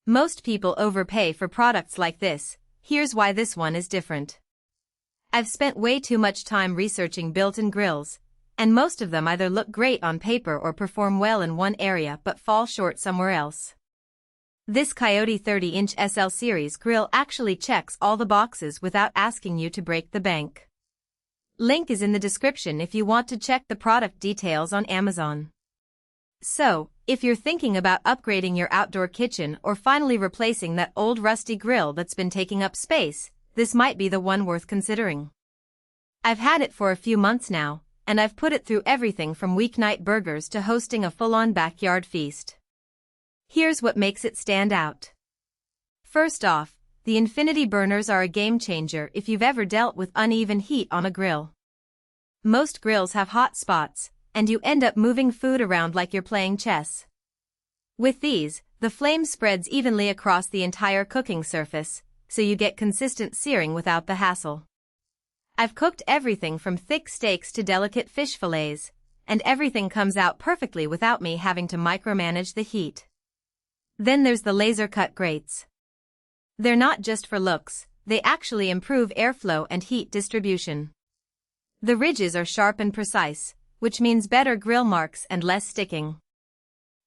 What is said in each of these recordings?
Most people overpay for products like this. Here's why this one is different. I've spent way too much time researching built-in grills, and most of them either look great on paper or perform well in one area but fall short somewhere else. This COYOTE 30-inch SL series grill actually checks all the boxes without asking you to break the bank. Link is in the description if you want to check the product details on Amazon. So, if you're thinking about upgrading your outdoor kitchen or finally replacing that old rusty grill that's been taking up space, this might be the one worth considering. I've had it for a few months now, and I've put it through everything from weeknight burgers to hosting a full-on backyard feast. Here's what makes it stand out. First off, the infinity burners are a game changer if you've ever dealt with uneven heat on a grill. Most grills have hot spots, and you end up moving food around like you're playing chess. With these, the flame spreads evenly across the entire cooking surface, so you get consistent searing without the hassle. I've cooked everything from thick steaks to delicate fish fillets, and everything comes out perfectly without me having to micromanage the heat. Then there's the laser-cut grates. They're not just for looks, they actually improve airflow and heat distribution. The ridges are sharp and precise, which means better grill marks and less sticking.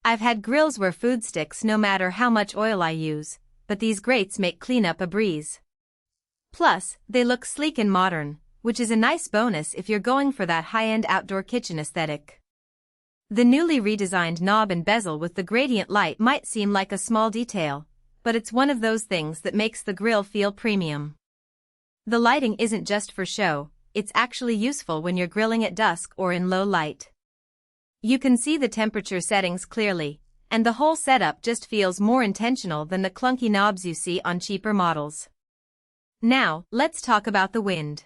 I've had grills where food sticks no matter how much oil I use, but these grates make cleanup a breeze. Plus, they look sleek and modern, which is a nice bonus if you're going for that high-end outdoor kitchen aesthetic. The newly redesigned knob and bezel with the gradient light might seem like a small detail, but it's one of those things that makes the grill feel premium. The lighting isn't just for show, it's actually useful when you're grilling at dusk or in low light. You can see the temperature settings clearly, and the whole setup just feels more intentional than the clunky knobs you see on cheaper models. Now, let's talk about the wind.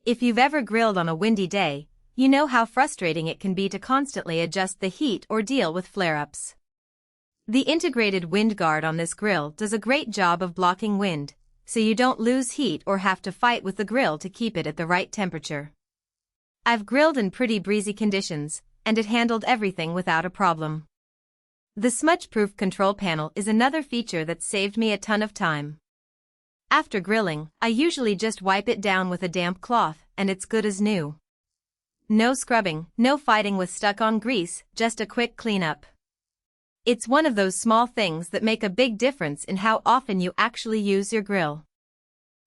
If you've ever grilled on a windy day, you know how frustrating it can be to constantly adjust the heat or deal with flare-ups. The integrated Windguard on this grill does a great job of blocking wind, so you don't lose heat or have to fight with the grill to keep it at the right temperature. I've grilled in pretty breezy conditions, and it handled everything without a problem. The smudge-proof control panel is another feature that's saved me a ton of time. After grilling, I usually just wipe it down with a damp cloth, and it's good as new. No scrubbing, no fighting with stuck-on grease, just a quick cleanup. It's one of those small things that make a big difference in how often you actually use your grill.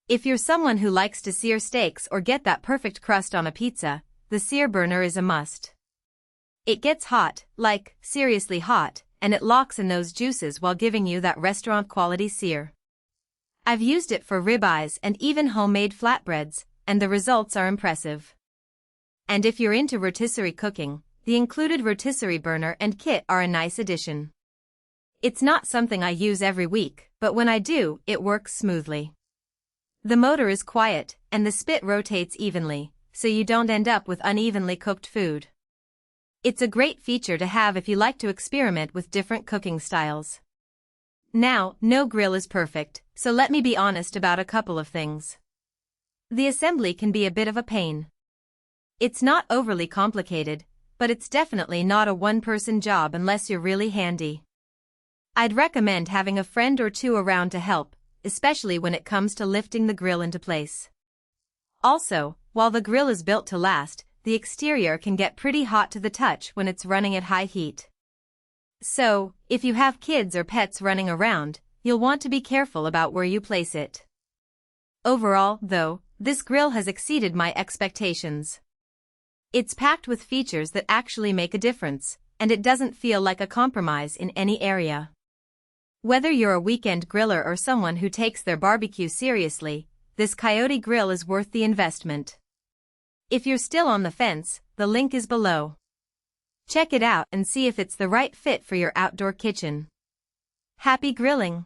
If you're someone who likes to sear steaks or get that perfect crust on a pizza, the sear burner is a must. It gets hot, like, seriously hot, and it locks in those juices while giving you that restaurant-quality sear. I've used it for ribeyes and even homemade flatbreads, and the results are impressive. And if you're into rotisserie cooking, the included rotisserie burner and kit are a nice addition. It's not something I use every week, but when I do, it works smoothly. The motor is quiet, and the spit rotates evenly, so you don't end up with unevenly cooked food. It's a great feature to have if you like to experiment with different cooking styles. Now, no grill is perfect, so let me be honest about a couple of things. The assembly can be a bit of a pain. It's not overly complicated, but it's definitely not a one-person job unless you're really handy. I'd recommend having a friend or two around to help, especially when it comes to lifting the grill into place. Also, while the grill is built to last, the exterior can get pretty hot to the touch when it's running at high heat. So, if you have kids or pets running around, you'll want to be careful about where you place it. Overall, though, this grill has exceeded my expectations. It's packed with features that actually make a difference, and it doesn't feel like a compromise in any area. Whether you're a weekend griller or someone who takes their barbecue seriously, this COYOTE grill is worth the investment. If you're still on the fence, the link is below. Check it out and see if it's the right fit for your outdoor kitchen. Happy grilling!